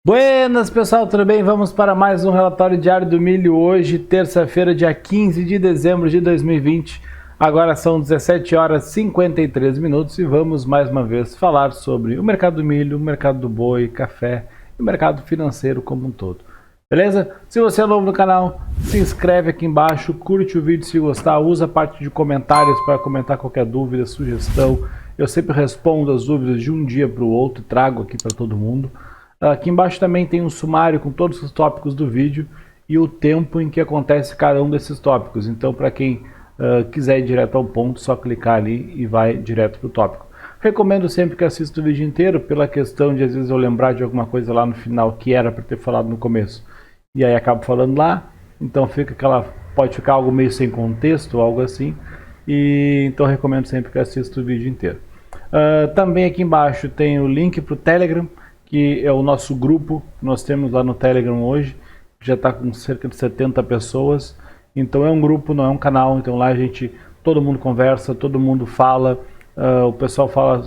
Buenas pessoal, tudo bem? Vamos para mais um relatório diário do milho hoje, terça-feira, dia 15 de dezembro de 2020. Agora são 17 horas e 53 minutos e vamos mais uma vez falar sobre o mercado do milho, o mercado do boi, café e o mercado financeiro como um todo. Beleza? Se você é novo no canal, se inscreve aqui embaixo, curte o vídeo se gostar, usa a parte de comentários para comentar qualquer dúvida, sugestão. Eu sempre respondo as dúvidas de um dia para o outro, trago aqui para todo mundo. Aqui embaixo também tem um sumário com todos os tópicos do vídeo e o tempo em que acontece cada um desses tópicos. Então, para quem quiser ir direto ao ponto, só clicar ali e vai direto para o tópico. Recomendo sempre que assista o vídeo inteiro, pela questão de às vezes eu lembrar de alguma coisa lá no final que era para ter falado no começo. E aí acabo falando lá, então pode ficar algo meio sem contexto, algo assim. E então recomendo sempre que assista o vídeo inteiro. Também aqui embaixo tem o link para o Telegram, que é o nosso grupo que nós temos lá no Telegram hoje, que já está com cerca de 70 pessoas. Então é um grupo, não é um canal, então lá todo mundo conversa, todo mundo fala, o pessoal fala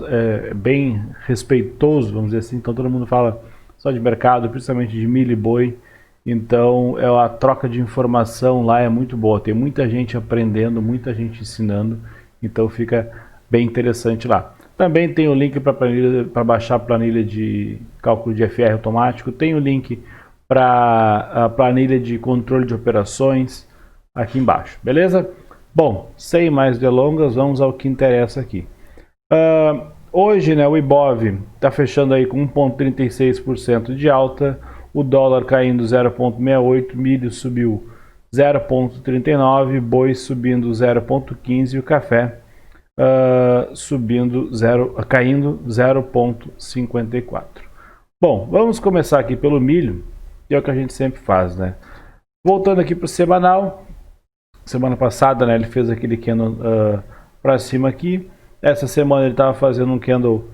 bem respeitoso, vamos dizer assim, então todo mundo fala só de mercado, principalmente de milho e boi. Então a troca de informação lá é muito boa, tem muita gente aprendendo, muita gente ensinando, então fica bem interessante lá. Também tem o link para baixar a planilha de cálculo de FR automático, tem o link para a planilha de controle de operações aqui embaixo, beleza? Bom, sem mais delongas, vamos ao que interessa aqui. Hoje, né, o Ibov está fechando aí com 1,36% de alta, o dólar caindo 0,68, milho subiu 0,39, boi subindo 0,15 e o café caindo 0,54. Bom, vamos começar aqui pelo milho, que é o que a gente sempre faz, né? Voltando aqui para o semanal, semana passada, né, ele fez aquele candle para cima aqui. Essa semana ele estava fazendo um candle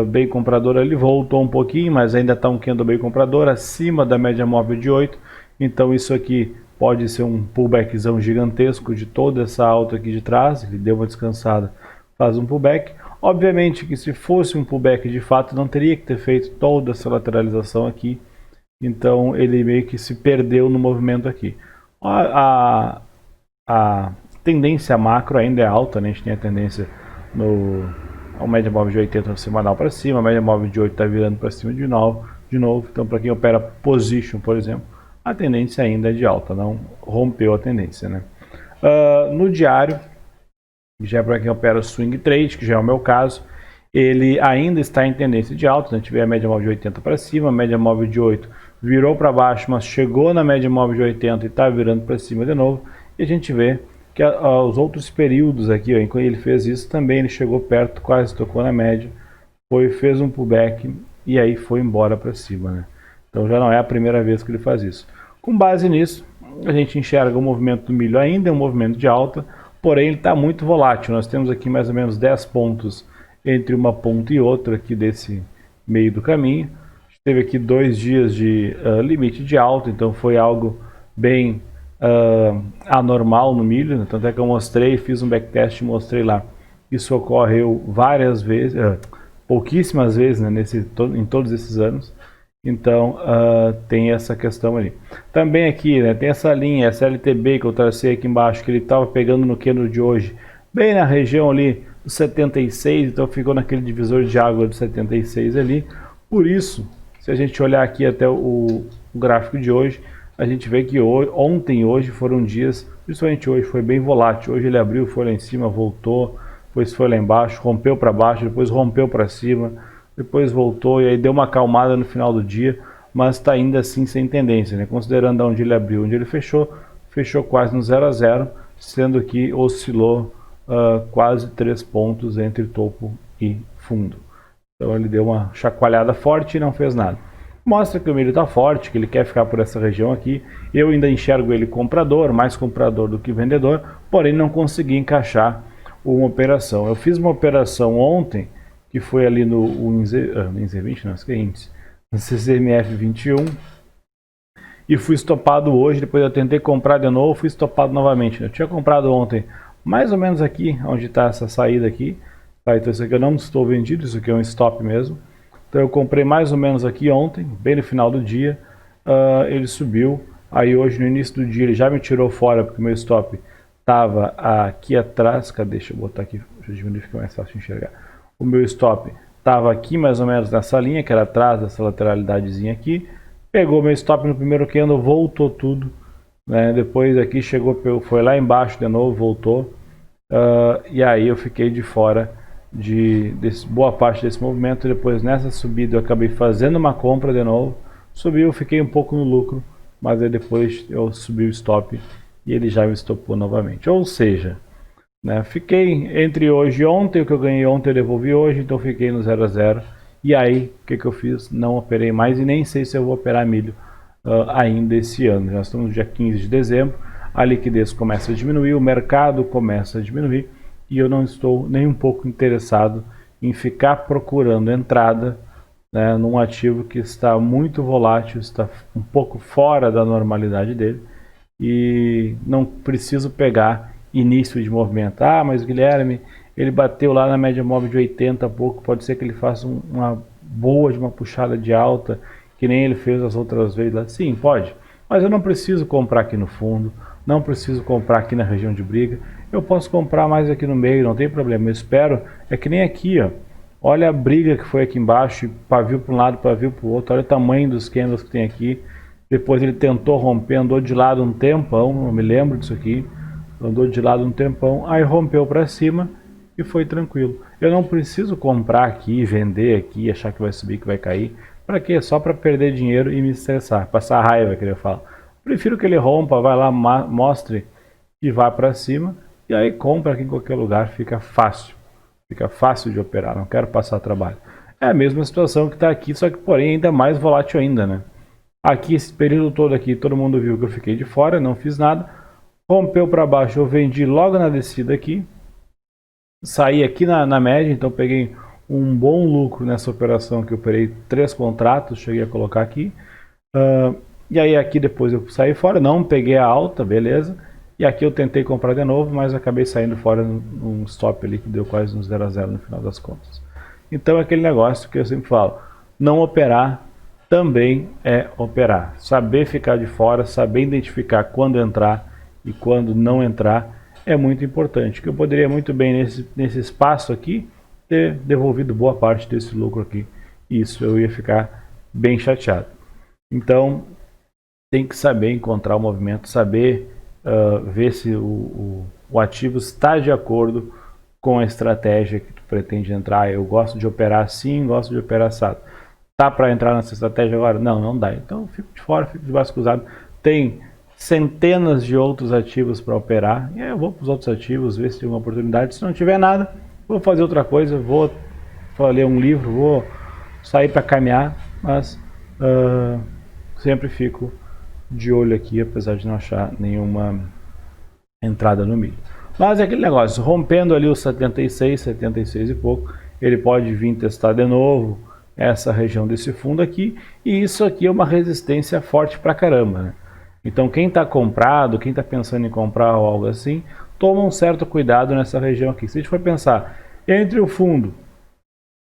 bem comprador, ele voltou um pouquinho, mas ainda está um candle bem comprador, acima da média móvel de 8. Então isso aqui pode ser um pullbackzão gigantesco de toda essa alta aqui de trás. Ele deu uma descansada, faz um pullback. Obviamente que se fosse um pullback de fato, não teria que ter feito toda essa lateralização aqui. Então ele meio que se perdeu no movimento aqui. A tendência macro ainda é alta, né? A gente tem a tendência a média móvel de 80 no semanal para cima, a média móvel de 8 está virando para cima de novo. Então para quem opera position, por exemplo, a tendência ainda é de alta, não rompeu a tendência, né? No diário, já é para quem opera swing trade, que já é o meu caso, ele ainda está em tendência de alta, né? Tive a média móvel de 80 para cima, a média móvel de 8 virou para baixo, mas chegou na média móvel de 80 e está virando para cima de novo, e a gente vê que os outros períodos aqui, ó, quando ele fez isso também, ele chegou perto, quase tocou na média, fez um pullback e aí foi embora para cima, né? Então já não é a primeira vez que ele faz isso. Com base nisso, a gente enxerga o movimento do milho ainda é um movimento de alta, porém ele está muito volátil. Nós temos aqui mais ou menos 10 pontos entre uma ponta e outra aqui desse meio do caminho. Teve aqui 2 dias de limite de alta, então foi algo bem anormal no milho, né? Tanto é que eu mostrei, fiz um backtest e mostrei lá. Isso ocorreu várias vezes, pouquíssimas vezes, né, em todos esses anos. Então tem essa questão ali. Também aqui, né, tem essa linha, essa LTB que eu tracei aqui embaixo, que ele estava pegando no candle de hoje, bem na região ali do 76, então ficou naquele divisor de água do 76 ali. Por isso, se a gente olhar aqui até o gráfico de hoje, a gente vê que ontem e hoje foram dias, principalmente hoje, foi bem volátil. Hoje ele abriu, foi lá em cima, voltou, depois foi lá embaixo, rompeu para baixo, depois rompeu para cima, depois voltou e aí deu uma acalmada no final do dia, mas está ainda assim sem tendência, né? Considerando onde ele abriu, onde ele fechou quase no 0 a 0, sendo que oscilou quase 3 pontos entre topo e fundo. Então ele deu uma chacoalhada forte e não fez nada. Mostra que o milho está forte, que ele quer ficar por essa região aqui. Eu ainda enxergo ele comprador, mais comprador do que vendedor, porém não consegui encaixar uma operação. Eu fiz uma operação ontem, que foi ali no INZ20, não, que é índice, no CCMF 21, e fui estopado hoje. Depois eu tentei comprar de novo, fui estopado novamente. Eu tinha comprado ontem, mais ou menos aqui, onde está essa saída aqui. Tá, então isso aqui eu não estou vendido, isso aqui é um stop mesmo. Então eu comprei mais ou menos aqui ontem, bem no final do dia, ele subiu. Aí hoje no início do dia ele já me tirou fora porque o meu stop estava aqui atrás. Cadê? Deixa eu botar aqui, deixa eu diminuir, fica mais fácil de enxergar. O meu stop estava aqui mais ou menos nessa linha, que era atrás dessa lateralidadezinha aqui. Pegou meu stop no primeiro candle, voltou tudo, né? Depois aqui chegou, foi lá embaixo de novo, voltou. E aí eu fiquei de fora de boa parte desse movimento. Depois nessa subida eu acabei fazendo uma compra de novo. Subiu, fiquei um pouco no lucro, mas aí depois eu subi o stop e ele já me estopou novamente. Ou seja, né, fiquei entre hoje e ontem, o que eu ganhei ontem eu devolvi hoje, então fiquei no 0 a 0. E aí, o que eu fiz? Não operei mais e nem sei se eu vou operar milho ainda esse ano. Nós estamos no dia 15 de dezembro, a liquidez começa a diminuir, o mercado começa a diminuir e eu não estou nem um pouco interessado em ficar procurando entrada, né, num ativo que está muito volátil, está um pouco fora da normalidade dele e não preciso pegar início de movimento. Ah, mas o Guilherme, ele bateu lá na média móvel de 80 pouco, pode ser que ele faça uma boa de uma puxada de alta, que nem ele fez as outras vezes lá. Sim, pode, mas eu não preciso comprar aqui no fundo, não preciso comprar aqui na região de briga, eu posso comprar mais aqui no meio, não tem problema. Eu espero, é que nem aqui, ó. Olha a briga que foi aqui embaixo, pavio para um lado, pavio para o outro, olha o tamanho dos candles que tem aqui. Depois ele tentou romper, andou de lado um tempão, não me lembro disso aqui, andou de lado um tempão, aí rompeu para cima e foi tranquilo. Eu não preciso comprar aqui, vender aqui, achar que vai subir, que vai cair. Para quê? Só para perder dinheiro e me estressar, passar raiva, que ele fala. Prefiro que ele rompa, vai lá, mostre e vá para cima, e aí compra aqui em qualquer lugar, fica fácil de operar, não quero passar trabalho. É a mesma situação que está aqui, só que porém ainda mais volátil ainda, né? Aqui esse período todo aqui, todo mundo viu que eu fiquei de fora, não fiz nada, rompeu para baixo, eu vendi logo na descida aqui, saí aqui na média, então peguei um bom lucro nessa operação que eu operei 3 contratos, cheguei a colocar aqui. E aí aqui depois eu saí fora, não peguei a alta, beleza. E aqui eu tentei comprar de novo, mas acabei saindo fora num stop ali que deu quase um 0 a 0 no final das contas. Então é aquele negócio que eu sempre falo, não operar também é operar. Saber ficar de fora, saber identificar quando entrar e quando não entrar é muito importante. Que eu poderia muito bem nesse espaço aqui ter devolvido boa parte desse lucro aqui. Isso eu ia ficar bem chateado. Então tem que saber encontrar o movimento, saber ver se o ativo está de acordo com a estratégia que tu pretende entrar. Eu gosto de operar assim, gosto de operar assado. Tá para entrar nessa estratégia agora? Não, não dá. Então fico de fora, fico de braço cruzado. Tem centenas de outros ativos para operar. E aí eu vou para os outros ativos, ver se tem uma oportunidade. Se não tiver nada, vou fazer outra coisa, vou ler um livro, vou sair para caminhar, mas sempre fico de olho aqui, apesar de não achar nenhuma entrada no milho. Mas é aquele negócio, rompendo ali os 76 e pouco, ele pode vir testar de novo essa região desse fundo aqui, e isso aqui é uma resistência forte pra caramba, né? Então quem está comprado, quem está pensando em comprar ou algo assim, toma um certo cuidado nessa região aqui. Se a gente for pensar entre o fundo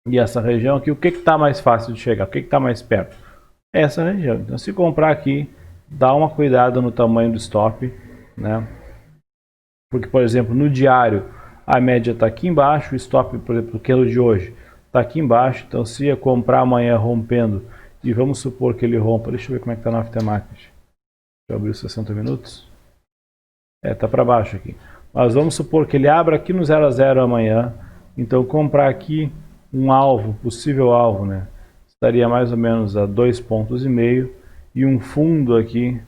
e essa região aqui, o que está mais fácil de chegar, o que está mais perto? Essa região. Então se comprar aqui, dá uma cuidado no tamanho do stop, né? Porque, por exemplo, no diário a média está aqui embaixo, o stop, por exemplo, do candle de hoje está aqui embaixo. Então se eu comprar amanhã rompendo, e vamos supor que ele rompa, deixa eu ver como é que está no aftermarket. Deixa eu abrir os 60 minutos. Está para baixo aqui. Mas vamos supor que ele abra aqui no 0 a 0 amanhã. Então comprar aqui um alvo, possível alvo, né? Estaria mais ou menos a 2,5 pontos e um fundo aqui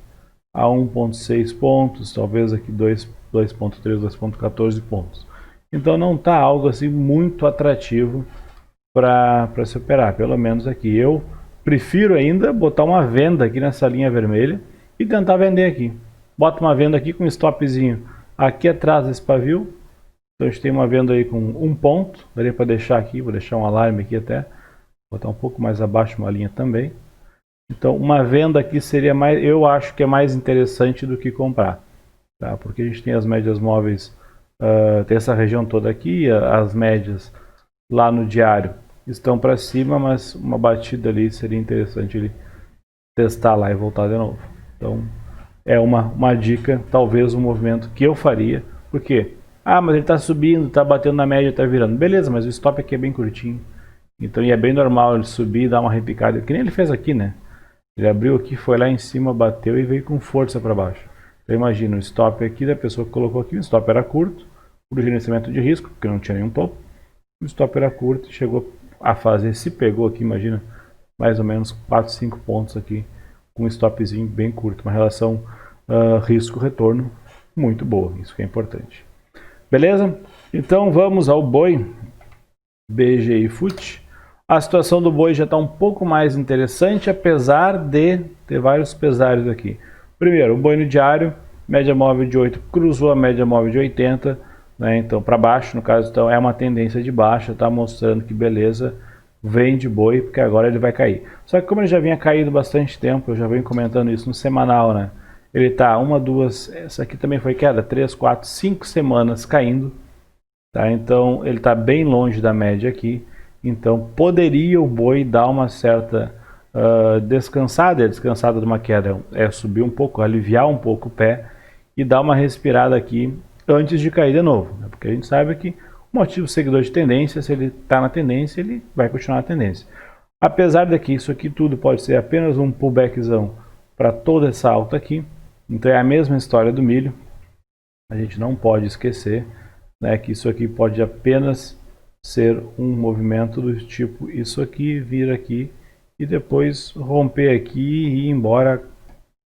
a 1,6 pontos, talvez aqui 2,3, 2,14 pontos. Então não está algo assim muito atrativo para se operar, pelo menos aqui. Eu prefiro ainda botar uma venda aqui nessa linha vermelha e tentar vender aqui. Bota uma venda aqui com um stopzinho aqui atrás desse pavio. Então a gente tem uma venda aí com 1 ponto, daria para deixar aqui, vou deixar um alarme aqui até, botar um pouco mais abaixo uma linha também. Então uma venda aqui seria mais, eu acho que é mais interessante do que comprar, tá? Porque a gente tem as médias móveis, tem essa região toda aqui, as médias lá no diário estão para cima, mas uma batida ali seria interessante ele testar lá e voltar de novo. Então é uma dica, talvez um movimento que eu faria. Por quê? Ah, mas ele está subindo, está batendo na média, está virando. Beleza, mas o stop aqui é bem curtinho. Então é bem normal ele subir e dar uma repicada, que nem ele fez aqui, né? Ele abriu aqui, foi lá em cima, bateu e veio com força para baixo. Então imagina o stop aqui da pessoa que colocou aqui, o stop era curto, por gerenciamento de risco, porque não tinha nenhum topo. O stop era curto e chegou a fazer, se pegou aqui, imagina, mais ou menos 4, 5 pontos aqui, com um stopzinho bem curto, uma relação risco-retorno muito boa, isso que é importante. Beleza? Então vamos ao boi BGI FUT. A situação do boi já está um pouco mais interessante, apesar de ter vários pesares aqui. Primeiro, o boi no diário, média móvel de 8, cruzou a média móvel de 80, né? Então para baixo, no caso, então, é uma tendência de baixa, está mostrando que beleza, vem de boi, porque agora ele vai cair. Só que como ele já vinha caído bastante tempo, eu já venho comentando isso no semanal, né? Ele está uma, duas, essa aqui também foi queda, 3, 4, 5 semanas caindo, tá? Então ele está bem longe da média aqui. Então poderia o boi dar uma certa descansada, descansada de uma queda é subir um pouco, aliviar um pouco o pé e dar uma respirada aqui antes de cair de novo, né? Porque a gente sabe que o motivo seguidor de tendência, se ele está na tendência, ele vai continuar na tendência. Apesar de que isso aqui tudo pode ser apenas um pullbackzão para toda essa alta aqui, então é a mesma história do milho, a gente não pode esquecer, né, que isso aqui pode apenas ser um movimento do tipo isso aqui, vir aqui e depois romper aqui e ir embora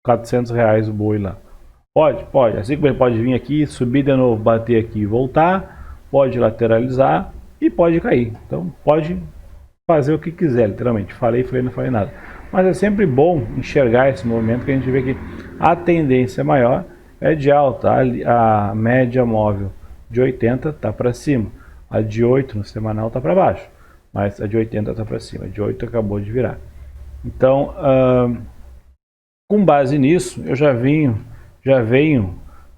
R$400 o boi lá. Pode, assim como ele pode vir aqui, subir de novo, bater aqui e voltar, pode lateralizar e pode cair. Então pode fazer o que quiser, literalmente. Falei, não falei nada. Mas é sempre bom enxergar esse movimento, que a gente vê que a tendência maior é de alta. A média móvel de 80 está para cima. A de 8 no semanal está para baixo. Mas a de 80 está para cima. A de 8 acabou de virar. Então, com base nisso, eu já venho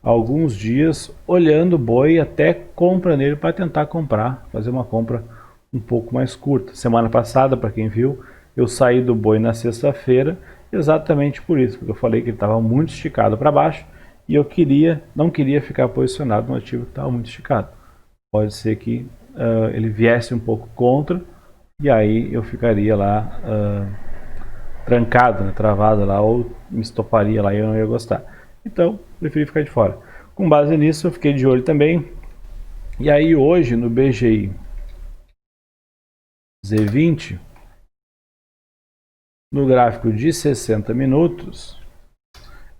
alguns dias olhando o boi, até compra nele para tentar comprar, fazer uma compra um pouco mais curta. Semana passada, para quem viu, eu saí do boi na sexta-feira exatamente por isso, porque eu falei que ele estava muito esticado para baixo e eu não queria ficar posicionado no ativo que estava muito esticado. Pode ser que ele viesse um pouco contra e aí eu ficaria lá trancado, né, travado lá, ou me estoparia lá e eu não ia gostar. Então, preferi ficar de fora. Com base nisso, eu fiquei de olho também. E aí hoje no BGI Z20, no gráfico de 60 minutos,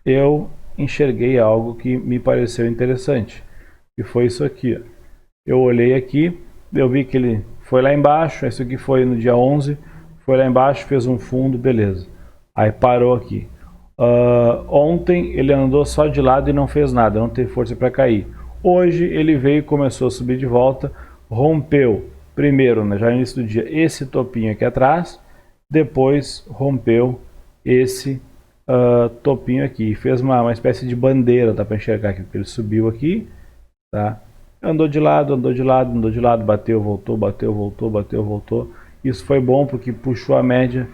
eu enxerguei algo que me pareceu interessante, que foi isso aqui, ó. Eu olhei aqui, eu vi que ele foi lá embaixo, isso aqui foi no dia 11, foi lá embaixo, fez um fundo, beleza. Aí parou aqui. Ontem ele andou só de lado e não fez nada, não teve força para cair. Hoje ele veio e começou a subir de volta, rompeu primeiro, né, já no início do dia, esse topinho aqui atrás, depois rompeu esse topinho aqui, fez uma espécie de bandeira, dá para enxergar aqui, porque ele subiu aqui, tá? Andou de lado, andou de lado, andou de lado, bateu, voltou, bateu, voltou, bateu, voltou. Isso foi bom porque puxou a média,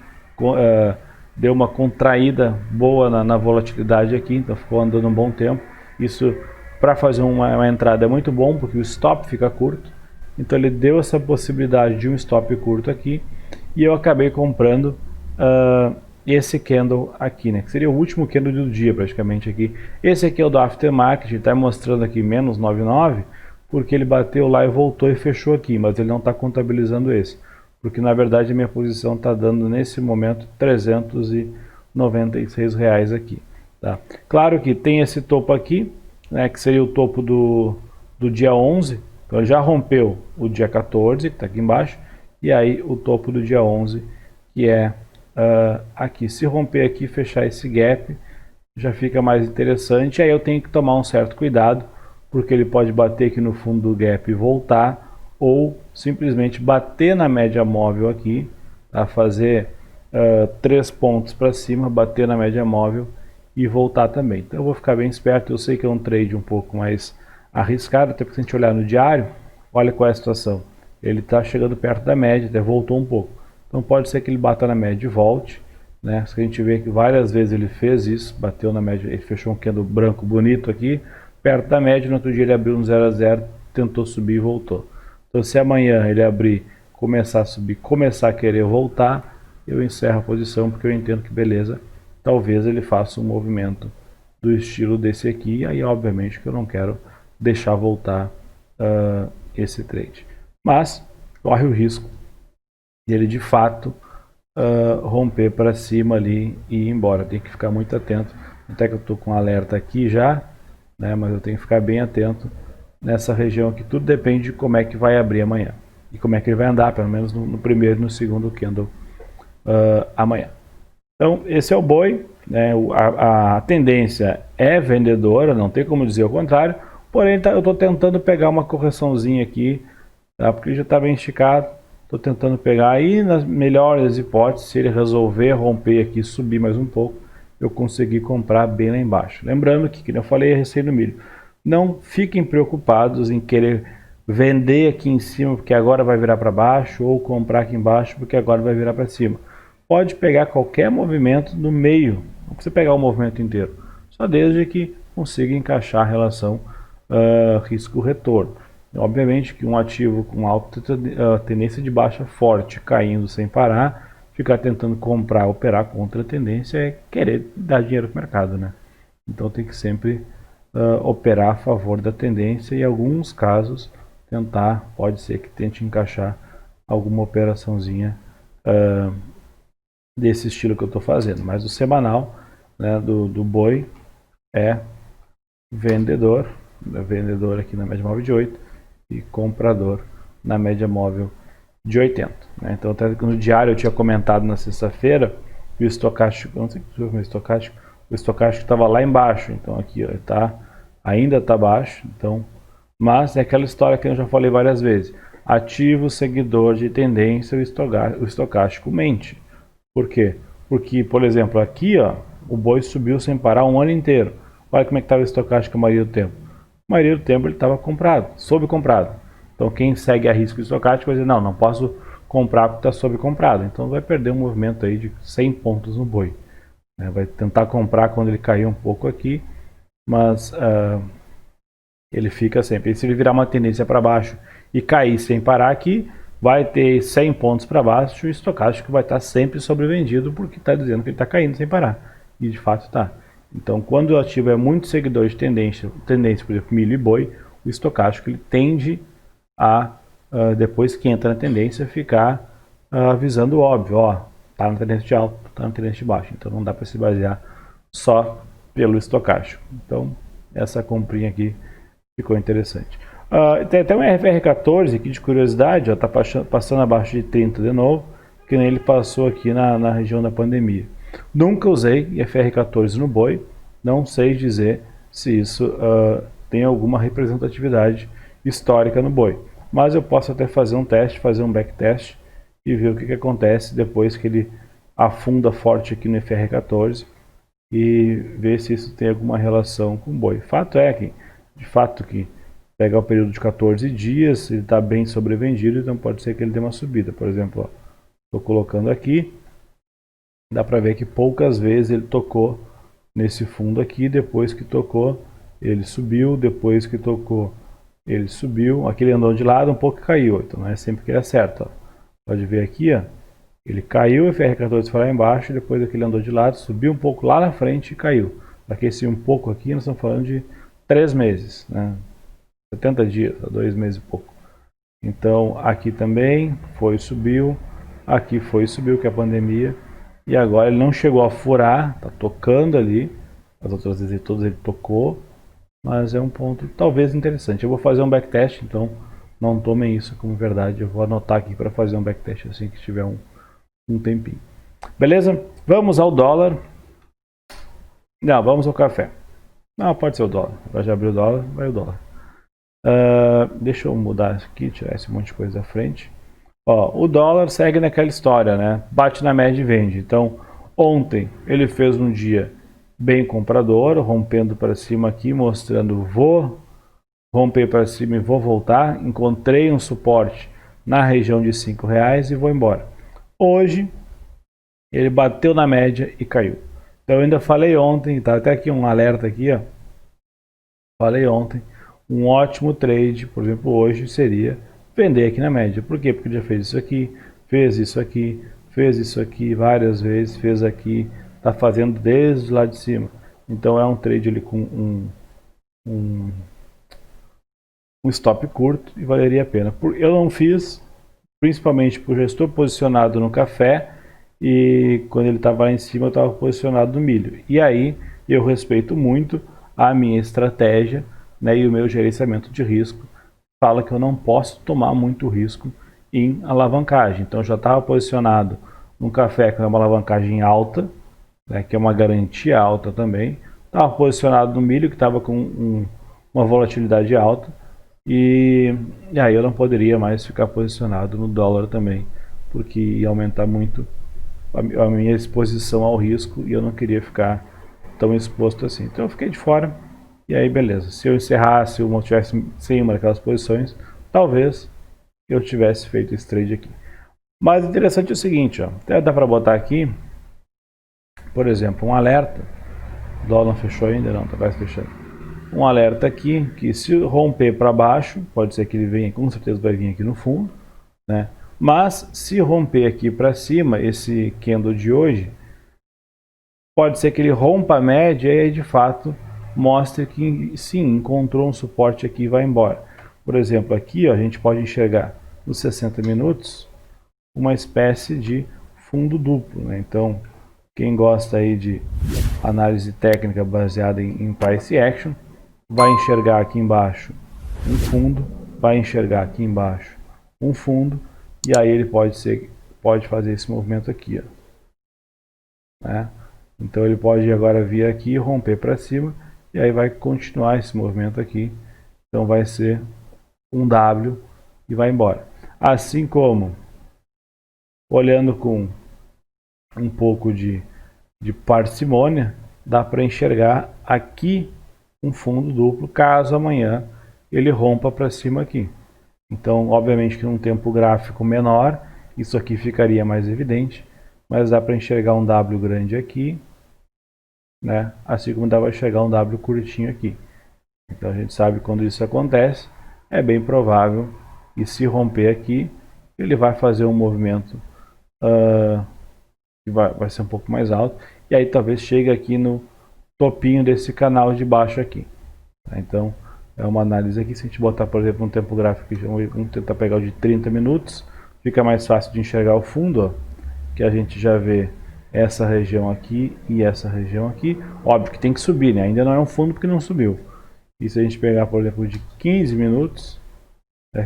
deu uma contraída boa na volatilidade aqui, então ficou andando um bom tempo. Isso para fazer uma entrada é muito bom porque o stop fica curto, então ele deu essa possibilidade de um stop curto aqui e eu acabei comprando esse candle aqui, né, que seria o último candle do dia praticamente aqui. Esse aqui é o do aftermarket, está mostrando aqui menos 99, porque ele bateu lá e voltou e fechou aqui, mas ele não está contabilizando esse, porque na verdade a minha posição está dando nesse momento R$396 aqui, tá? Claro que tem esse topo aqui, né, que seria o topo do dia 11, então ele já rompeu o dia 14, que está aqui embaixo, e aí o topo do dia 11, que é aqui. Se romper aqui e fechar esse gap, já fica mais interessante, aí eu tenho que tomar um certo cuidado, porque ele pode bater aqui no fundo do gap e voltar, ou simplesmente bater na média móvel aqui, tá? Fazer 3 pontos para cima, bater na média móvel e voltar também. Então eu vou ficar bem esperto, eu sei que é um trade um pouco mais arriscado, até porque se a gente olhar no diário, olha qual é a situação. ele está chegando perto da média, até voltou um pouco. Então pode ser que ele bata na média e volte, né? Se a gente vê que várias vezes ele fez isso, bateu na média, ele fechou um candle branco bonito aqui, perto da média, no outro dia ele abriu um 0 a 0, tentou subir e voltou. Então se amanhã ele abrir, começar a subir, começar a querer voltar, eu encerro a posição, porque eu entendo que beleza, talvez ele faça um movimento do estilo desse aqui, aí obviamente que eu não quero deixar voltar esse trade. Mas corre o risco dele de fato romper para cima ali e ir embora. Tem que ficar muito atento. Até que eu estou com alerta aqui já, né, mas eu tenho que ficar bem atento nessa região aqui. Tudo depende de como é que vai abrir amanhã e como é que ele vai andar, pelo menos no primeiro e no segundo candle amanhã. Então esse é o boi, né? A tendência é vendedora, não tem como dizer o contrário, porém eu estou tentando pegar uma correçãozinha aqui, tá? Porque ele já está bem esticado, estou tentando pegar aí nas melhores hipóteses, se ele resolver romper aqui, subir mais um pouco, eu consegui comprar bem lá embaixo. Lembrando que, como eu falei a receita do milho, não fiquem preocupados em querer vender aqui em cima porque agora vai virar para baixo, ou comprar aqui embaixo porque agora vai virar para cima. Pode pegar qualquer movimento no meio, não precisa pegar o movimento inteiro, só desde que consiga encaixar a relação risco-retorno. Obviamente que um ativo com alta tendência de baixa forte, caindo sem parar, ficar tentando comprar, operar contra a tendência é querer dar dinheiro para o mercado, né? Então tem que sempre operar a favor da tendência e em alguns casos tentar, pode ser que tente encaixar alguma operaçãozinha desse estilo que eu estou fazendo, mas o semanal, né, do boi é vendedor aqui na média móvel de 8 e comprador na média móvel de 80, né? Então até no diário eu tinha comentado na sexta-feira que o estocástico, não sei se foi o estocástico estava lá embaixo, então aqui ó, ainda está baixo, então, mas é aquela história que eu já falei várias vezes, ativo seguidor de tendência, o estocástico mente. Por quê? Porque, por exemplo, aqui ó, o boi subiu sem parar um ano inteiro. Olha como é que estava o estocástico a maioria do tempo. A maioria do tempo ele estava comprado, sobrecomprado. Então quem segue a risco estocástico vai dizer, não posso comprar porque está sobrecomprado. Então vai perder um movimento aí de 100 pontos no boi. Vai tentar comprar quando ele cair um pouco aqui, mas ele fica sempre. E se ele virar uma tendência para baixo e cair sem parar aqui, vai ter 100 pontos para baixo e o estocástico vai estar sempre sobrevendido porque está dizendo que ele está caindo sem parar. E de fato está. Então, quando o ativo é muito seguidor de tendência, por exemplo, milho e boi, o estocástico ele tende a, depois que entra na tendência, ficar avisando o óbvio. Ó, está na tendência de alta, está na tendência de baixo. Então, não dá para se basear só pelo estocástico. Então, essa comprinha aqui ficou interessante. Tem até um RFR14 aqui de curiosidade, está passando abaixo de 30 de novo, que nem ele passou aqui na região da pandemia. Nunca usei IFR14 no boi, não sei dizer se isso tem alguma representatividade histórica no boi, mas eu posso até fazer um teste, fazer um backtest e ver o que acontece depois que ele afunda forte aqui no IFR14 e ver se isso tem alguma relação com o boi. Fato é que, de fato que pegar o período de 14 dias, ele está bem sobrevendido, então pode ser que ele dê uma subida. Por exemplo, estou colocando aqui, dá para ver que poucas vezes ele tocou nesse fundo aqui, depois que tocou ele subiu, depois que tocou ele subiu, aqui ele andou de lado um pouco e caiu, então não é sempre que ele acerta. Ó. Pode ver aqui, ó, ele caiu, o FR14 foi lá embaixo, depois aqui ele andou de lado, subiu um pouco lá na frente e caiu. Aqueci um pouco aqui, nós estamos falando de 3 meses, né? 70 dias, 2 meses e pouco. Então aqui também foi subiu, aqui foi subiu, que é a pandemia. E agora ele não chegou a furar, está tocando ali, as outras vezes todas ele tocou, mas é um ponto talvez interessante. Eu vou fazer um backtest, então não tomem isso como verdade, eu vou anotar aqui para fazer um backtest assim que tiver um tempinho. Beleza? Vamos ao dólar. Não, vamos ao café. Não, pode ser o dólar, agora já abriu o dólar, vai o dólar. Deixa eu mudar aqui, tirar esse monte de coisa da frente. Ó, o dólar segue naquela história, né? Bate na média e vende. Então, ontem ele fez um dia bem comprador, rompendo para cima aqui, mostrando vou romper para cima e vou voltar. Encontrei um suporte na região de R$5 e vou embora. Hoje ele bateu na média e caiu. Então eu ainda falei ontem, tá até aqui um alerta aqui, ó. Falei ontem, um ótimo trade, por exemplo, hoje seria vender aqui na média. Por quê? Porque já fez isso aqui, fez isso aqui, fez isso aqui várias vezes, fez aqui, tá fazendo desde lá de cima. Então é um trade ali com um stop curto e valeria a pena. Eu não fiz, principalmente porque eu já estou posicionado no café e quando ele estava lá em cima eu estava posicionado no milho. E aí eu respeito muito a minha estratégia, né, e o meu gerenciamento de risco. Fala que eu não posso tomar muito risco em alavancagem. Então eu já estava posicionado no café com uma alavancagem alta, né, que é uma garantia alta também. Estava posicionado no milho que estava com uma volatilidade alta. E aí eu não poderia mais ficar posicionado no dólar também, porque ia aumentar muito a minha exposição ao risco e eu não queria ficar tão exposto assim. Então eu fiquei de fora e aí beleza. Se eu encerrasse ou tivesse sem uma daquelas posições, talvez eu tivesse feito esse trade aqui. Mas interessante é o seguinte, ó, até dá para botar aqui, por exemplo, um alerta. O dólar não fechou ainda, não, tá quase fechando. Um alerta aqui, que se romper para baixo, pode ser que ele venha, com certeza vai vir aqui no fundo, né? Mas se romper aqui para cima, esse candle de hoje, pode ser que ele rompa a média e aí de fato mostre que sim, encontrou um suporte aqui e vai embora. Por exemplo, aqui ó, a gente pode enxergar nos 60 minutos uma espécie de fundo duplo, né? Então, quem gosta aí de análise técnica baseada em price action, vai enxergar aqui embaixo um fundo, vai enxergar aqui embaixo um fundo, e aí ele pode fazer esse movimento aqui, ó, né? Então ele pode agora vir aqui, romper para cima, e aí vai continuar esse movimento aqui. Então vai ser um W e vai embora. Assim como, olhando com um pouco de parcimônia, dá para enxergar aqui um fundo duplo, caso amanhã ele rompa para cima aqui. Então, obviamente que num tempo gráfico menor, isso aqui ficaria mais evidente, mas dá para enxergar um W grande aqui, né? Assim como dá para enxergar um W curtinho aqui. Então a gente sabe que quando isso acontece, é bem provável que se romper aqui, ele vai fazer um movimento que vai ser um pouco mais alto, e aí talvez chegue aqui no topinho desse canal de baixo aqui. Tá? Então é uma análise aqui, se a gente botar por exemplo um tempo gráfico, vamos tentar pegar o de 30 minutos, fica mais fácil de enxergar o fundo, ó, que a gente já vê essa região aqui e essa região aqui. Óbvio que tem que subir, né? Ainda não é um fundo porque não subiu. E se a gente pegar por exemplo de 15 minutos,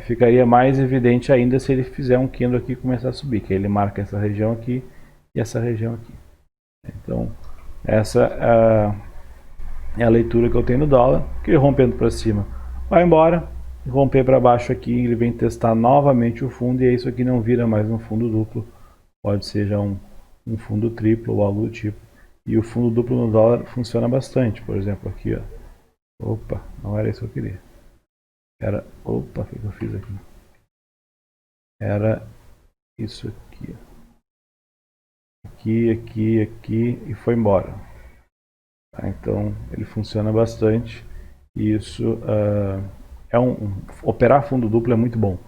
ficaria mais evidente ainda se ele fizer um candle aqui e começar a subir, que ele marca essa região aqui e essa região aqui. Então essa é a leitura que eu tenho no dólar, que ele rompendo para cima vai embora, romper para baixo aqui, ele vem testar novamente o fundo, e isso aqui não vira mais um fundo duplo, pode ser já um fundo triplo ou algo do tipo. E o fundo duplo no dólar funciona bastante, por exemplo aqui, ó. Opa, não era isso que eu queria. Era, opa, o que eu fiz aqui? Era isso aqui, ó. Aqui e foi embora. Tá? Então ele funciona bastante. E isso operar fundo duplo é muito bom,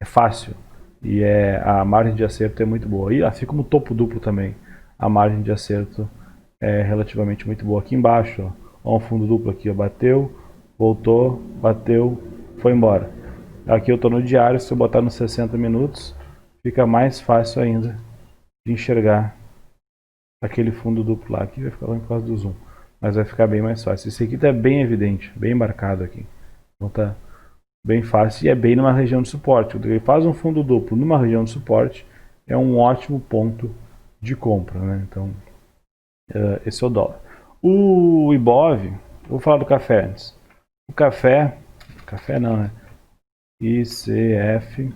é fácil e a margem de acerto é muito boa. E assim como o topo duplo também, a margem de acerto é relativamente muito boa. Aqui embaixo, ó, um fundo duplo aqui, ó, bateu, voltou, bateu, foi embora. Aqui eu estou no diário, se eu botar nos 60 minutos, fica mais fácil ainda de enxergar aquele fundo duplo lá. Aqui vai ficar lá por causa do zoom, mas vai ficar bem mais fácil. Esse aqui está bem evidente, bem marcado aqui. Então tá bem fácil e é bem numa região de suporte. Ele faz um fundo duplo numa região de suporte, é um ótimo ponto de compra, né? Então esse é o dólar. O Ibov, vou falar do café antes. O café não, né? ICF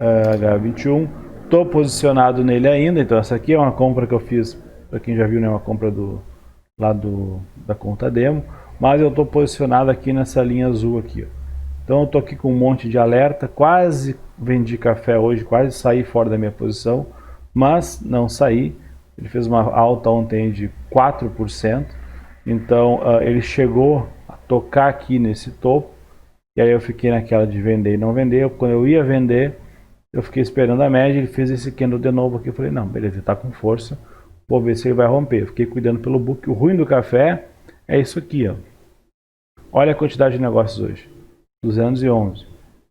H21, estou posicionado nele ainda. Então essa aqui é uma compra que eu fiz, para quem já viu, né? Uma compra da conta demo, mas eu estou posicionado aqui nessa linha azul aqui, ó. Então eu estou aqui com um monte de alerta, quase vendi café hoje, quase saí fora da minha posição, mas não saí. Ele fez uma alta ontem de 4%, então ele chegou a tocar aqui nesse topo, e aí eu fiquei naquela de vender e não vender. Quando eu ia vender, eu fiquei esperando a média, ele fez esse candle de novo aqui, eu falei, não, beleza, ele está com força, vou ver se ele vai romper. Eu fiquei cuidando pelo book. O ruim do café é isso aqui, ó. Olha a quantidade de negócios hoje, 211.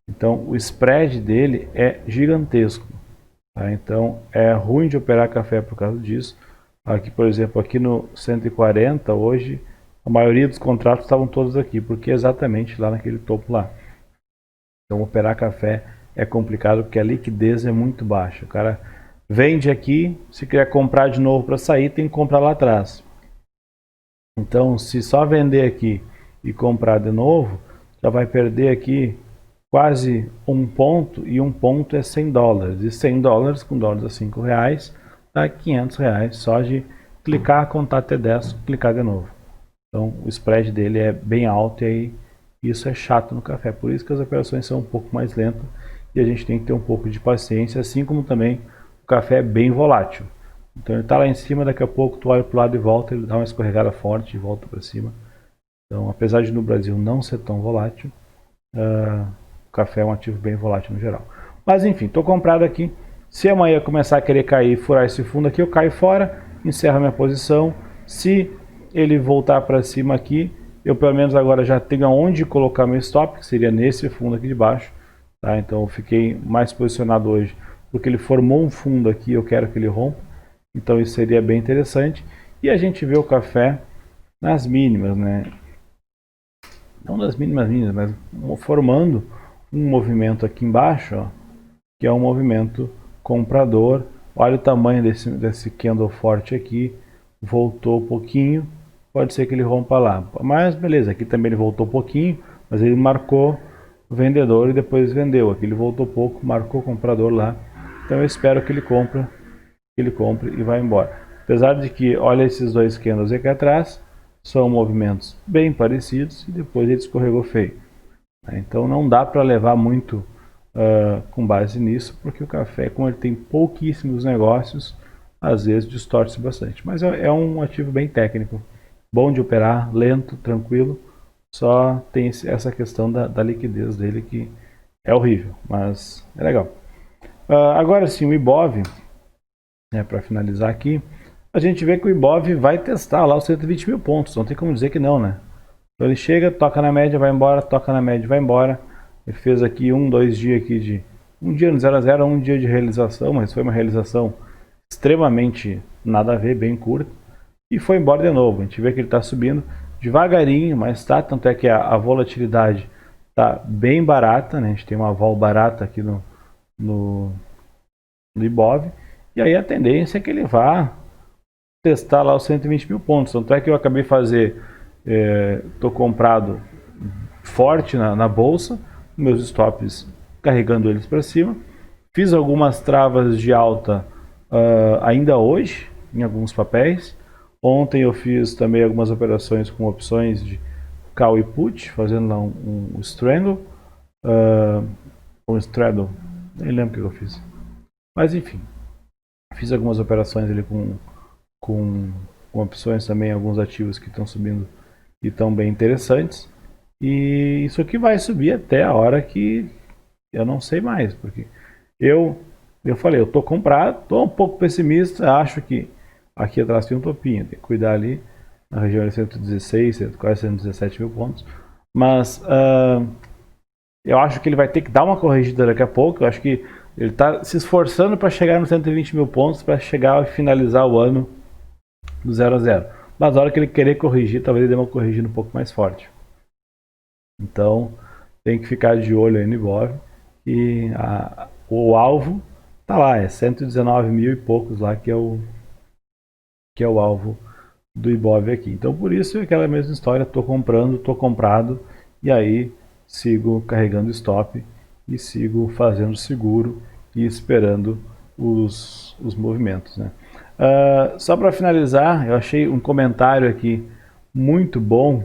Então o spread dele é gigantesco. Tá? Então é ruim de operar café por causa disso. Aqui, por exemplo, aqui no 140 hoje, a maioria dos contratos estavam todos aqui, porque é exatamente lá naquele topo lá. Então operar café é complicado porque a liquidez é muito baixa. O cara vende aqui, se quer comprar de novo para sair, tem que comprar lá atrás. Então se só vender aqui e comprar de novo, já vai perder aqui quase um ponto, e um ponto é 100 dólares. E 100 dólares com dólares a 5 reais, dá 500 reais só de clicar, contar até 10, clicar de novo. Então o spread dele é bem alto e aí isso é chato no café. Por isso que as operações são um pouco mais lentas e a gente tem que ter um pouco de paciência, assim como também o café é bem volátil. Então ele está lá em cima, daqui a pouco tu olha para o lado e volta, ele dá uma escorregada forte e volta para cima. Então, apesar de no Brasil não ser tão volátil, o café é um ativo bem volátil no geral. Mas enfim, estou comprado aqui. Se amanhã começar a querer cair e furar esse fundo aqui, eu caio fora, encerro a minha posição. Se ele voltar para cima aqui, eu pelo menos agora já tenho aonde colocar meu stop, que seria nesse fundo aqui de baixo. Tá? Então eu fiquei mais posicionado hoje, porque ele formou um fundo aqui, eu quero que ele rompa. Então isso seria bem interessante. E a gente vê o café nas mínimas, né? Não das mínimas, mas formando um movimento aqui embaixo, ó, que é um movimento comprador. Olha o tamanho desse candle forte aqui, voltou um pouquinho, pode ser que ele rompa lá, mas beleza, aqui também ele voltou um pouquinho, mas ele marcou o vendedor e depois vendeu. Aqui ele voltou pouco, marcou o comprador lá, então eu espero que ele compre e vai embora. Apesar de que, olha esses dois candles aqui atrás, são movimentos bem parecidos e depois ele escorregou feio. Então não dá para levar muito com base nisso, porque o café, como ele tem pouquíssimos negócios, às vezes distorce bastante. Mas é um ativo bem técnico, bom de operar, lento, tranquilo, só tem essa questão da liquidez dele que é horrível, mas é legal. Agora sim, o Ibov, para finalizar aqui, a gente vê que o Ibov vai testar lá os 120 mil pontos, não tem como dizer que não, né? Então ele chega, toca na média, vai embora, toca na média, vai embora. Ele fez aqui 2 dias aqui de um dia no 0 a 0, um dia de realização, mas foi uma realização extremamente nada a ver, bem curta, e foi embora de novo. A gente vê que ele está subindo devagarinho, mas tá, tanto é que a volatilidade está bem barata, né? A gente tem uma vol barata aqui no Ibov, e aí a tendência é que ele vá testar lá os 120 mil pontos. Tanto é que eu acabei de fazer, estou comprado forte na bolsa, meus stops carregando eles para cima. Fiz algumas travas de alta ainda hoje em alguns papéis. Ontem eu fiz também algumas operações com opções de call e put, fazendo lá um straddle, nem lembro o que eu fiz, mas enfim, fiz algumas operações ali com opções também, alguns ativos que estão subindo e estão bem interessantes. E isso aqui vai subir até a hora que eu não sei mais, porque eu falei, eu estou comprado, estou um pouco pessimista, acho que aqui atrás tem um topinho, tem que cuidar ali na região de 116, quase 117 mil pontos, mas eu acho que ele vai ter que dar uma corrigida daqui a pouco. Eu acho que ele está se esforçando para chegar nos 120 mil pontos, para chegar e finalizar o ano do 0 a 0. Mas na hora que ele querer corrigir, talvez ele dê uma corrigida um pouco mais forte. Então tem que ficar de olho aí no Ibov. E o alvo tá lá, é 119 mil e poucos lá, que é o alvo do Ibov aqui. Então por isso é aquela mesma história, estou comprando, estou comprado, e aí sigo carregando stop e sigo fazendo seguro e esperando os movimentos, né? Só para finalizar, eu achei um comentário aqui muito bom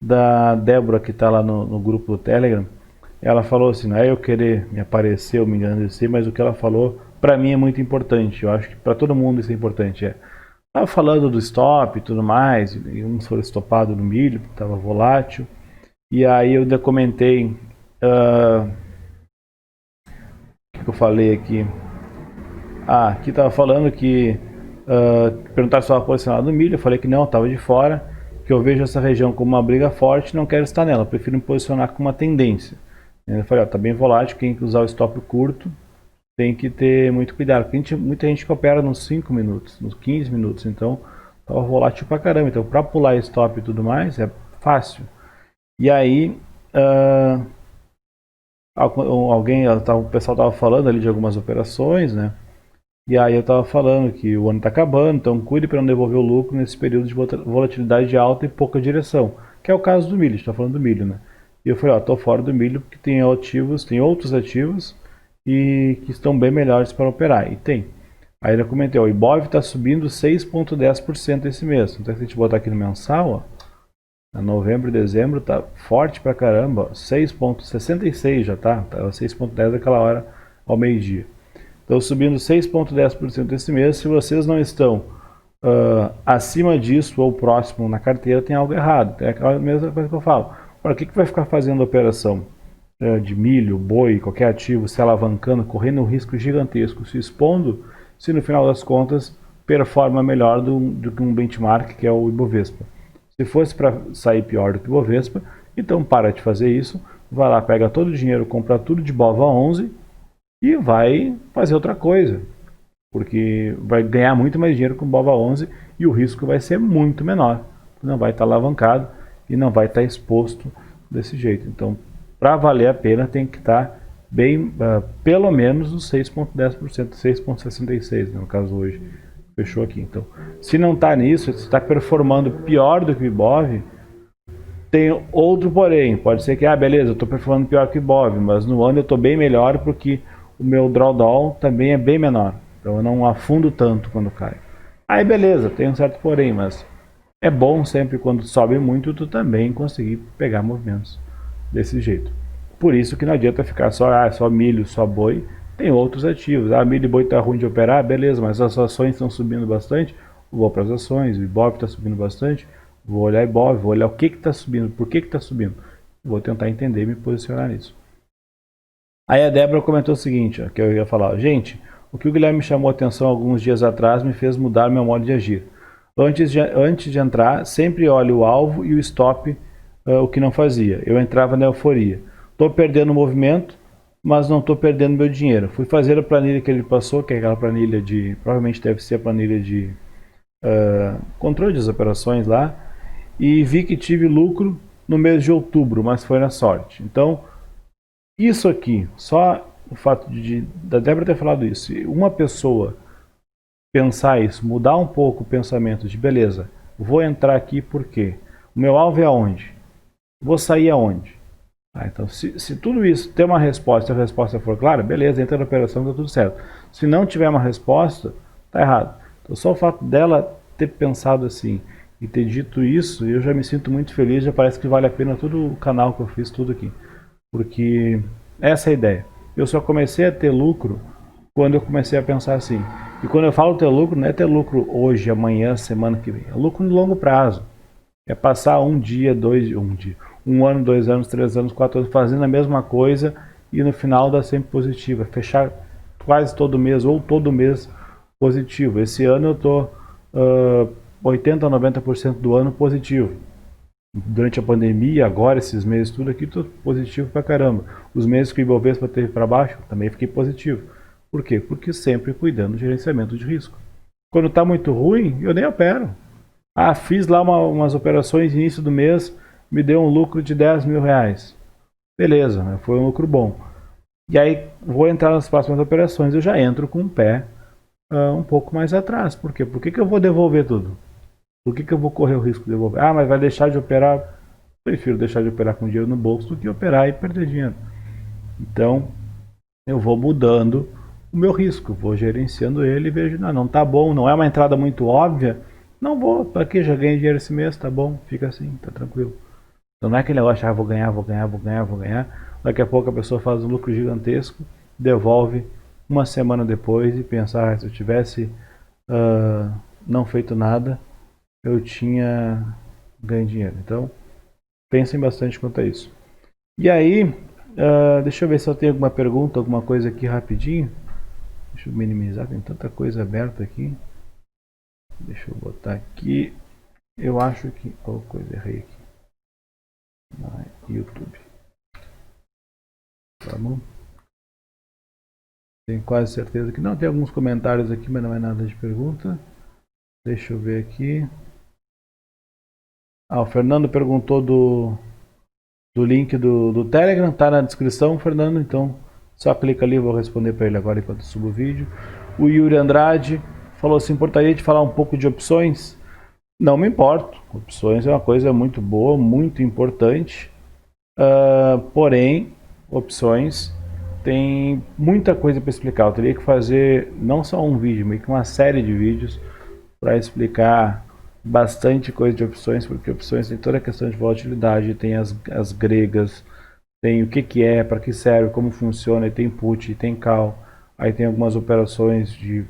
da Débora, que está lá no grupo do Telegram. ela falou assim, não é eu querer me aparecer ou me engrandecer, mas o que ela falou para mim é muito importante. Eu acho que para todo mundo isso é importante. Tava falando do stop e tudo mais, e uns foram estopados no milho, porque estava volátil. E aí eu ainda comentei, o que eu falei aqui? Aqui estava falando que perguntaram se estava posicionado no milho, eu falei que não, estava de fora, que eu vejo essa região como uma briga forte e não quero estar nela, eu prefiro me posicionar com uma tendência. Eu falei, está bem volátil, quem usar o stop curto tem que ter muito cuidado, porque muita gente que opera nos 5 minutos, nos 15 minutos, então estava volátil pra caramba, então para pular stop e tudo mais é fácil. E aí, o pessoal estava falando ali de algumas operações, né? E aí eu estava falando que o ano está acabando, então cuide para não devolver o lucro nesse período de volatilidade alta e pouca direção, que é o caso do milho, a gente está falando do milho, né? E eu falei, tô fora do milho porque tem outros ativos e que estão bem melhores para operar, e tem. Aí eu comentei, o Ibov está subindo 6,10% esse mês, então se a gente botar aqui no mensal, novembro e dezembro tá forte pra caramba, 6,66 já tá 6,10 aquela hora ao meio-dia. Então subindo 6,10% esse mês. Se vocês não estão acima disso ou próximo na carteira, tem algo errado. É aquela mesma coisa que eu falo. Para que vai ficar fazendo operação de milho, boi, qualquer ativo, se alavancando, correndo um risco gigantesco, se expondo, se no final das contas performa melhor do que um benchmark que é o Ibovespa? Se fosse para sair pior do que o Ibovespa, então para de fazer isso, vai lá, pega todo o dinheiro, compra tudo de BOVA 11 e vai fazer outra coisa, porque vai ganhar muito mais dinheiro com o BOVA 11 e o risco vai ser muito menor, não vai estar alavancado e não vai estar exposto desse jeito. Então, para valer a pena, tem que estar bem, pelo menos nos 6,10%, 6,66% no caso hoje, fechou aqui. Então, se não está nisso, se está performando pior do que o Ibov, tem outro porém, pode ser que, beleza, eu estou performando pior que o Ibov, mas no ano eu estou bem melhor porque o meu drawdown também é bem menor, então eu não afundo tanto quando cai. Aí beleza, tem um certo porém, mas é bom sempre quando sobe muito, tu também conseguir pegar movimentos desse jeito. Por isso que não adianta ficar só milho, só boi, tem outros ativos. Milho e boi está ruim de operar, beleza, mas as ações estão subindo bastante, vou para as ações, o Ibov está subindo bastante, vou olhar Ibov, vou olhar o que está subindo, por que está subindo, vou tentar entender e me posicionar nisso. Aí a Débora comentou o seguinte, que eu ia falar, gente, o que o Guilherme chamou a atenção alguns dias atrás me fez mudar meu modo de agir. Antes de entrar, sempre olho o alvo e o stop, o que não fazia. Eu entrava na euforia. Estou perdendo o movimento, mas não estou perdendo meu dinheiro. Fui fazer a planilha que ele passou, que é aquela planilha provavelmente deve ser a planilha de controle das operações lá, e vi que tive lucro no mês de outubro, mas foi na sorte. Então, isso aqui, só o fato da Débora ter falado isso, se uma pessoa pensar isso, mudar um pouco o pensamento de, beleza, vou entrar aqui porque o meu alvo é aonde? Vou sair aonde? Então, se tudo isso tem uma resposta, se a resposta for clara, beleza, entra na operação, tá tudo certo. Se não tiver uma resposta, tá errado. Então, só o fato dela ter pensado assim e ter dito isso, eu já me sinto muito feliz, já parece que vale a pena todo o canal que eu fiz, tudo aqui. Porque essa é a ideia. Eu só comecei a ter lucro quando eu comecei a pensar assim. E quando eu falo ter lucro, não é ter lucro hoje, amanhã, semana que vem. É lucro no longo prazo. É passar um ano, 2 anos, 3 anos, 4 anos fazendo a mesma coisa e no final dá sempre positivo. É fechar quase todo mês ou todo mês positivo. Esse ano eu estou 80% a 90% do ano positivo. Durante a pandemia, agora esses meses tudo aqui, estou positivo pra caramba. Os meses que o Ibovespa teve para baixo, também fiquei positivo. Por quê? Porque sempre cuidando do gerenciamento de risco. Quando está muito ruim, eu nem opero. Fiz lá umas operações no início do mês, me deu um lucro de 10 mil reais. Beleza, né? Foi um lucro bom. E aí vou entrar nas próximas operações, eu já entro com o pé um pouco mais atrás. Por quê? Por que eu vou devolver tudo? Por que eu vou correr o risco de devolver? Mas vai deixar de operar? Prefiro deixar de operar com dinheiro no bolso do que operar e perder dinheiro. Então, eu vou mudando o meu risco, vou gerenciando ele e vejo, não tá bom, não é uma entrada muito óbvia, não vou, para que já ganhei dinheiro esse mês, tá bom, fica assim, tá tranquilo. Então não é aquele negócio, vou ganhar, vou ganhar, vou ganhar, vou ganhar. Daqui a pouco a pessoa faz um lucro gigantesco, devolve uma semana depois e pensa, se eu tivesse não feito nada, eu tinha ganho dinheiro. Então, pensem bastante quanto a isso. E aí, deixa eu ver se eu tenho alguma pergunta, alguma coisa aqui rapidinho. Deixa eu minimizar, tem tanta coisa aberta aqui. Deixa eu botar aqui. Eu acho que... Oh, coisa, errei aqui. YouTube. Tá bom? Tenho quase certeza que não. Tem alguns comentários aqui, mas não é nada de pergunta. Deixa eu ver aqui. O Fernando perguntou do link do Telegram. Tá na descrição, Fernando. Então, só clica ali, eu vou responder para ele agora enquanto eu subo o vídeo. O Yuri Andrade falou assim, importaria de falar um pouco de opções? Não me importo. Opções é uma coisa muito boa, muito importante. Porém, opções tem muita coisa para explicar. Eu teria que fazer não só um vídeo, mas uma série de vídeos para explicar bastante coisa de opções, porque opções tem toda a questão de volatilidade, tem as gregas, tem o que é, para que serve, como funciona, e tem put, tem call, aí tem algumas operações de,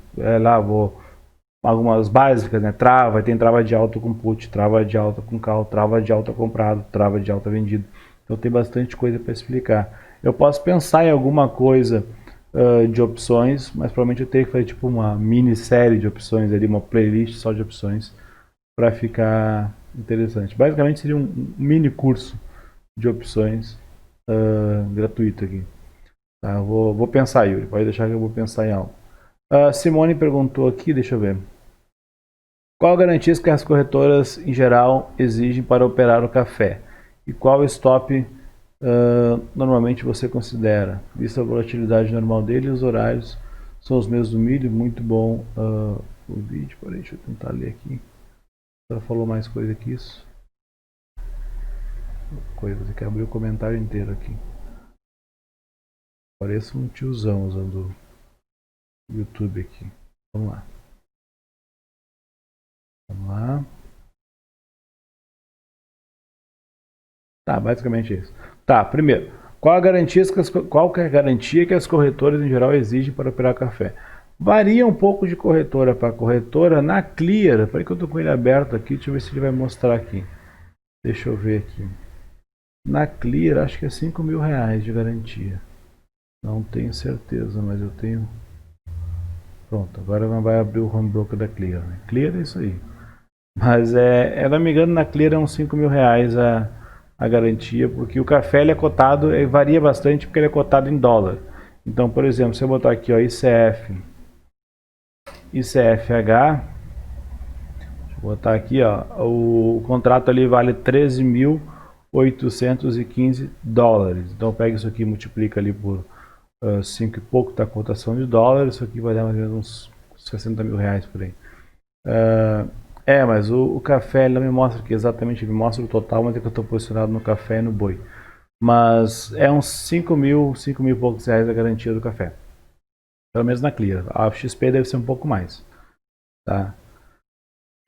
algumas básicas, né, trava, tem trava de alta com put, trava de alta com call, trava de alta comprado, trava de alta vendido. Então tem bastante coisa para explicar. Eu posso pensar em alguma coisa de opções, mas provavelmente eu teria que fazer tipo uma minissérie de opções ali, uma playlist só de opções para ficar interessante. Basicamente seria um mini curso de opções gratuito aqui. Tá, vou pensar, Yuri, pode deixar que eu vou pensar em algo. Simone perguntou aqui, deixa eu ver. Qual a garantia que as corretoras em geral exigem para operar o café? E qual stop normalmente você considera? Vista a volatilidade normal dele, os horários são os mesmos do milho, muito bom o vídeo. Peraí, deixa eu tentar ler aqui. Ela falou mais coisa que isso. Vou ter que abrir o comentário inteiro aqui. Parece um tiozão usando o YouTube aqui. Vamos lá. Vamos lá. Tá, basicamente isso. Tá, primeiro, qual que é a garantia que as corretoras em geral exigem para operar café? Varia um pouco de corretora para corretora. Na Clear, peraí que eu tô com ele aberto aqui, deixa eu ver se ele vai mostrar aqui. Deixa eu ver aqui. Na Clear, acho que é R$5.000 de garantia. Não tenho certeza, mas eu tenho... Pronto, agora vai abrir o home broker da Clear. Né? Clear é isso aí. Mas, não me engano, na Clear é uns R$5.000 a garantia, porque o café ele é cotado, varia bastante porque ele é cotado em dólar. Então, por exemplo, se eu botar aqui, ó, ICFH, deixa eu botar aqui, ó, o contrato ali vale $13.815. Então, pega isso aqui e multiplica ali por 5 e pouco, tá a cotação de dólares, isso aqui vai dar mais ou menos uns R$60.000 por aí. Mas o café ele não me mostra aqui exatamente, ele mostra o total, mas é que eu estou posicionado no café e no boi. Mas é uns 5 mil e poucos reais a garantia do café. Pelo menos na Clear. A XP deve ser um pouco mais. Tá?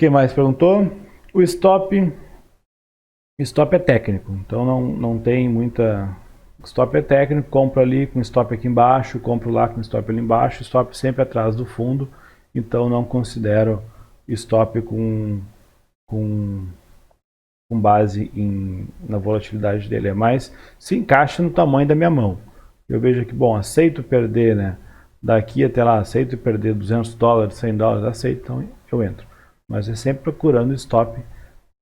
Quem mais perguntou? O stop é técnico, então não tem muita... Stop é técnico, compro ali com stop aqui embaixo, compro lá com stop ali embaixo, stop sempre atrás do fundo, então não considero stop com base na volatilidade dele, é mais se encaixa no tamanho da minha mão. Eu vejo que, bom, aceito perder, né, daqui até lá, aceito perder $200, $100, aceito, então eu entro. Mas é sempre procurando stop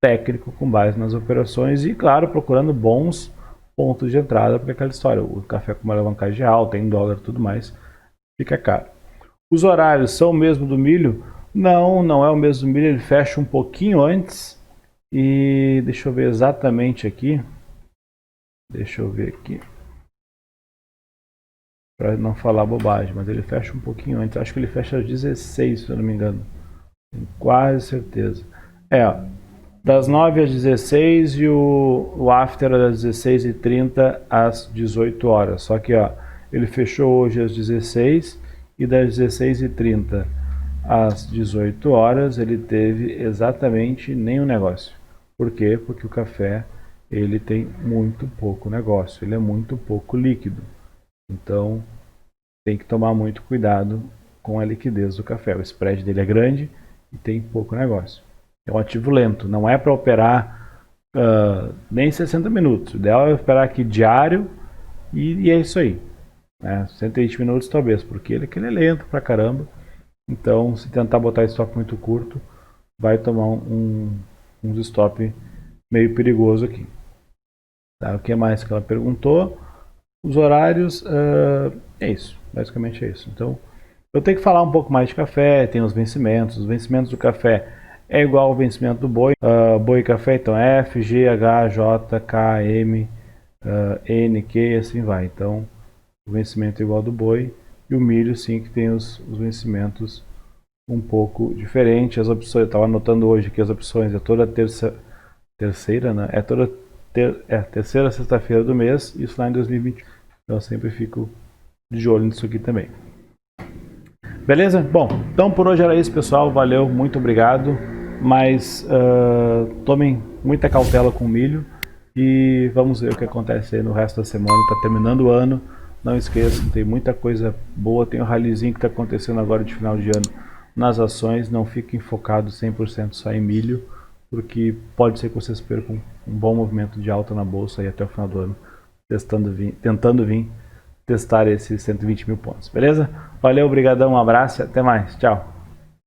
técnico com base nas operações e, claro, procurando bons pontos de entrada, porque aquela história, o café com uma alavancagem alta, em dólar e tudo mais, fica caro. Os horários são o mesmo do milho? Não é o mesmo do milho, ele fecha um pouquinho antes. E deixa eu ver exatamente aqui. Deixa eu ver aqui. Para não falar bobagem, mas ele fecha um pouquinho antes. Acho que ele fecha às 16, se eu não me engano. Tenho quase certeza. Das 9 às 16 e o after das 16h30 às 18 horas. Só que ó, ele fechou hoje às 16 e das 16h30 às 18 horas ele teve exatamente nenhum negócio. Por quê? Porque o café ele tem muito pouco negócio, ele é muito pouco líquido. Então tem que tomar muito cuidado com a liquidez do café. O spread dele é grande e tem pouco negócio. É um ativo lento, não é para operar nem 60 minutos. O ideal é operar aqui diário e é isso aí. 120 minutos talvez, porque ele é lento pra caramba. Então, se tentar botar stop muito curto, vai tomar uns stop meio perigoso aqui. Tá? O que mais que ela perguntou? Os horários, é isso, basicamente é isso. Então, eu tenho que falar um pouco mais de café, tem os vencimentos. Os vencimentos do café é igual ao vencimento do boi. Boi e café, então F, G, H, J, K, M, N, Q e assim vai. Então, o vencimento é igual ao do boi. E o milho, sim, que tem os vencimentos um pouco diferentes. As opções, eu estava anotando hoje que as opções é toda terceira, né? Terceira sexta-feira do mês, isso lá em 2020. Então eu sempre fico de olho nisso aqui também. Beleza? Bom, então por hoje era isso, pessoal. Valeu, muito obrigado. Mas tomem muita cautela com o milho e vamos ver o que acontece aí no resto da semana. Está terminando o ano. Não esqueçam, tem muita coisa boa. Tem o rallyzinho que está acontecendo agora de final de ano nas ações. Não fiquem focados 100% só em milho, porque pode ser que vocês percam um bom movimento de alta na bolsa aí até o final do ano, tentando vir testar esses 120 mil pontos. Beleza? Valeu, obrigadão, um abraço e até mais. Tchau.